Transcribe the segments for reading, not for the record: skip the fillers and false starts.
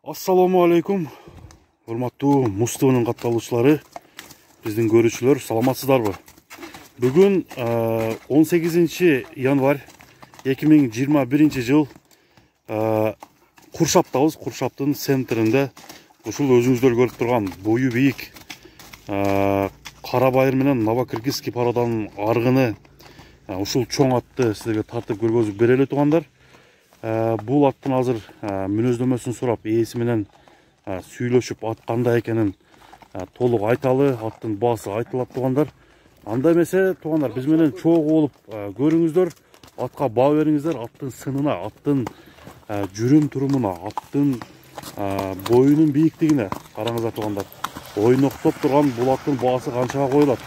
Assalamu алейкум. Урматтуу Мустуунун катталуучулары, биздин көрүүчүлөр, саламатсыздарбы? Бүгүн 18 январь 2021 жыл Куршаптабыз. Куршаптын центринде ушул өзүңүздөр көрүп турган бою бийик Кара Байыр менен Новокиргизский пароданын аргыны ушул чоң атты силерге тартып көргөзүп берели тугандар. Бул аттын азыр мүнөздөмөсүн сурап, ээси менен сүйлөшүп, ат кандай экенин толук айталы, аттын баасы айтылат тугандар. Анда эмесе тугандар, биз менен чогуу болуп көрүңүздөр, атка баа бериңиздер, аттын сынына, аттын жүрүм турумуна, аттын боюнун бийиктигине караңыздар тугандар. Ойноктоп турган бул аттын баасы канчага коюлат?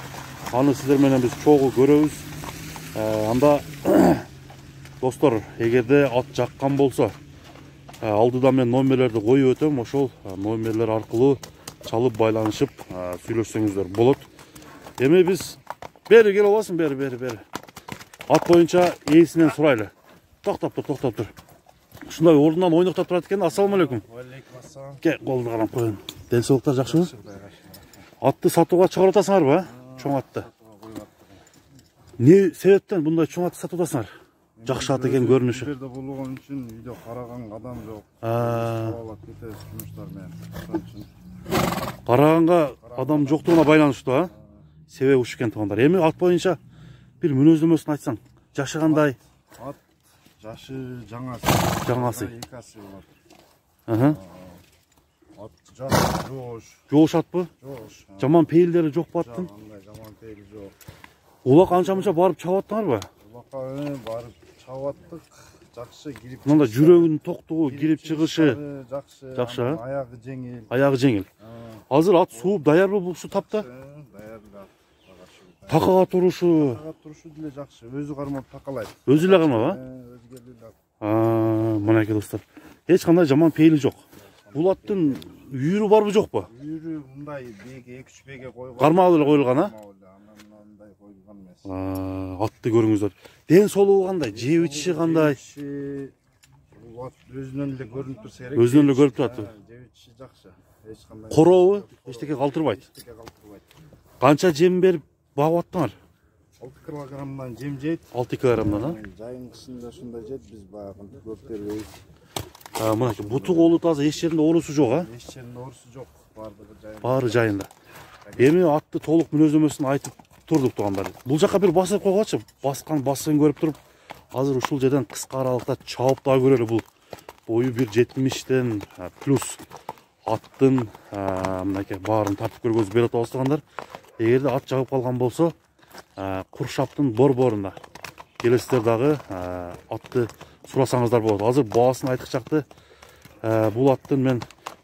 Аны сиздер менен биз чогуу көрөбүз. Анда достор, эгерде ат жаккан болсо, алдыда мен номерлерди коюп өтөм, ошол номерлер аркылуу чалып байланышып сүйлөшсөңүздөр болот. Эми биз бери кел аласың, бери. Ат боюнча ээсинен сурайлы. Токтоп тур. Ушундай ордунан ойноктоп турат экен. Ассаламу алейкум. Алейкум ассалам. Ке, колду карап коюн. Ден соолуктар жакшыбы? Атты сатууга чыгарып атасыңарбы? Чоң атты. Не себептен мындай чоң атты сатып атасыңар? Жакшы ат экен көрүнүшү. Жерде болгон үчүн үйдө караган адам жок. Алат кетебиз жумуштар менен. Ошон үчүн. Караганга адам жоктугуна байланыштуу, а? Себеби ушу экен тугандар. Эми ат боюнча бир мүнөздөмөсүн айтсаң, жашы кандай? Ат жашы жаңасы. Жаңасы. Экасы болот. Ат жаш, Жоош атпы? жош. Жаман пейилдери жок аттын? Жаман пейили жок. Улак анча-мынча барып чабып аттыңарбы? Улакка барып чабып аттык. Жакшы кирип. Мында жүрөгүнүн токтугу, кирип чыгышы жакшы, аягы жеңил. Аягы жеңил. Азыр ат сууп даярбы бул ушу тапта? Даяр. Такага турушу. Такага турушу деле жакшы. Өзү кармап такалайт. Өзү эле кармап, а? Өзгө эле. Мынакей достор. Эч кандай жаман пейили жок. Бул аттын үйүрү барбы жокпу? Үйүрү мындай беге 2-3 беге койгон. Кармап эле коюлган, а? Мындай коюлган эмес. Атты көрүңүздөр. Ден соолугу кандай? Жеп ичиши кандай? Бул ат өзүнөн эле көрүнүп турса керек. Өзүнөн эле көрүп турат. Жеп ичиши жакшы. Эч кандай. Коробу эчтеке калтырбайт. Канча жем берип багып аттыңар? 6 килограммдан жем жейт. 6 килограммдан, а? Жайыңкысында ушундай жейт, биз баягы көп бербейбиз. Мынакей буту колу таза, эч жеринде оорусу жок, а? Эч жеринде оорусу жок. Бардыгы жайында. Баары жайында. Эми атты толук мүнөздөмөсүн айтып турдук тугандар. Бул жака бир басып койгочу. Баскан көрүп туруп, азыр ушул жерден кыска аралыкта чабып да көрөлү. Бул бою 1.70 плюс аттын мынакей баарын тартып көргөзүп берип атабыз тугандар. Эгерде ат жагып калган болсо, Куршаптын борборунда келесиздер дагы атты сурасаңыздар болот. Азыр баасын айткычакты. Бул аттын мен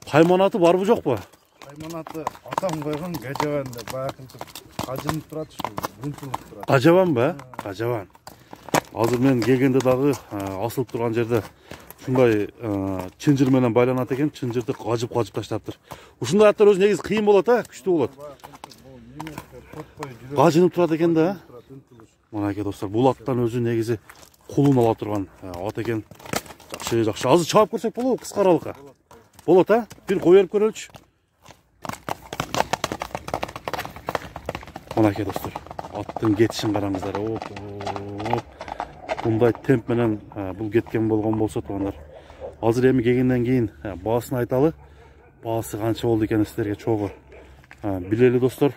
кайманаты барбы жокпу? Кайманаты атам койгон гажабан деп баягынтип ажынып турат, унтулуп турат. Гажабанбы? Гажабан. Азыр мен келгенде дагы асылып турган жерде ушундай чынжыр менен байланат экен, чынжырды кажып таштаптыр. Ушундай аттар өзү негизи кыйын болот, күчтүү болот. Кажынып турат экен да. Мынакей достор, бул аттан өзү негизи кулун ала турган ат экен. Жакшы. Азыр чабып көрсөк болобу кыска аралыкка? Болот, а? Бир кой берип көрөлүчү. Мынакей достор, аттын кетишин караңыздар. Мындай темп менен бул кеткен болгон болсо тугандар. Азыр эми келгенден кийин баасын айталы. Баасы канча болду экенин сиздерге чогуу билели достор.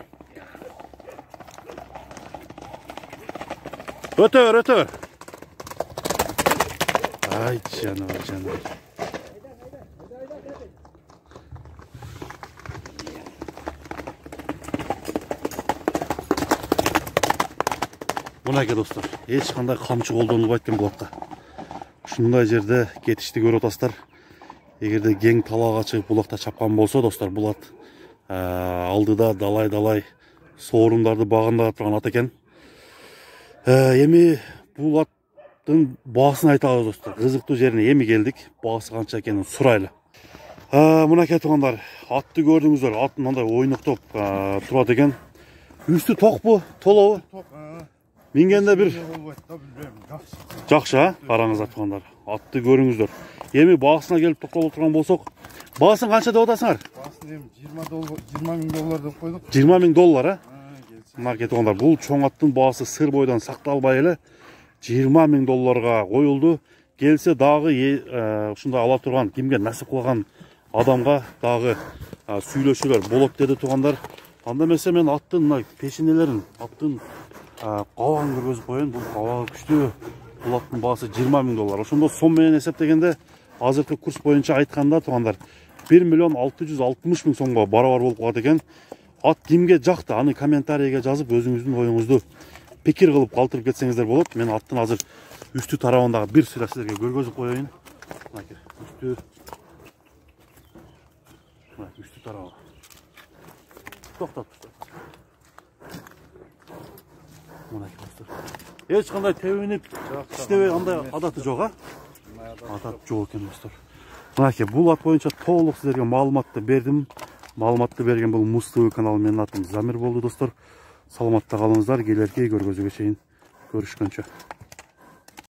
Өтө бер. Ай, жаным. Мынакей достор, эч кандай камчы колдонулбайт экен бул атта. Ушундай жерде кетишти көрүп атасыздар. Эгерде кең талаага чыгып булакта чапкан болсо достор, бул ат алдыда далай соорундарды багындап турган ат экен. Эми бул аттын баасын айтабыз достор. Кызыктуу жерине эми келдик. Баасы канча экенин сурайлы. Мынакей тугандар, атты көрдүңүздөр. Ат мындай ойноктоп турат экен. Үстү токпу, толобу? Ток. Мингенде бир болбойт да, билбейм, жакшы. жакшы, а? Караңыздар туугандар. Атты көрүңүздөр. Эми баасына келип токтолуп турган болсок, баасын канча деп атасыңар? Баасын эми 20 миң доллар деп койдук. 20 миң доллар, а? Келсе. Мына туугандар, бул чоң аттын баасы сыр бойдон сакталбай эле 20 миң долларга коюлду. Келсе дагы ушундай ала турган, кимге насип кылган адамга дагы сүйлөшүүлөр болот деди туугандар. Анда эмесе мен аттын мына пешенелерин, аттын кабагын көргөзүп коеюн. Бул кабагы күчтүү. Бул аттын баасы 20 миң доллар. Ошондо сом менен эсептегенде азыркы курс боюнча айтканда туугандар 1 миллион 660 миң сомго барабар болуп калат экен. Ат кимге жакты, аны комментарийге жазып өзүңүздүн оюңузду пикир кылып калтырып кетсеңиздер болот. Мен аттын азыр үстү тарабындагы бир сыйра силерге көргөзүп коеюн. Мынакей үстү. Мына үстү тарабы. Токтоп. Мынакей достор. Эч кандай тебинип, иштебей андай адаты жок, а? Адат жок экен достор. Мынакей бул ат боюнча толук силерге маалыматты бердим. Маалыматты берген бул Муз ТВ каналы, менин атым Замир болду достор. Саламатта калыңыздар, келерки көргөзүүгө чейин көрүшкөнчө.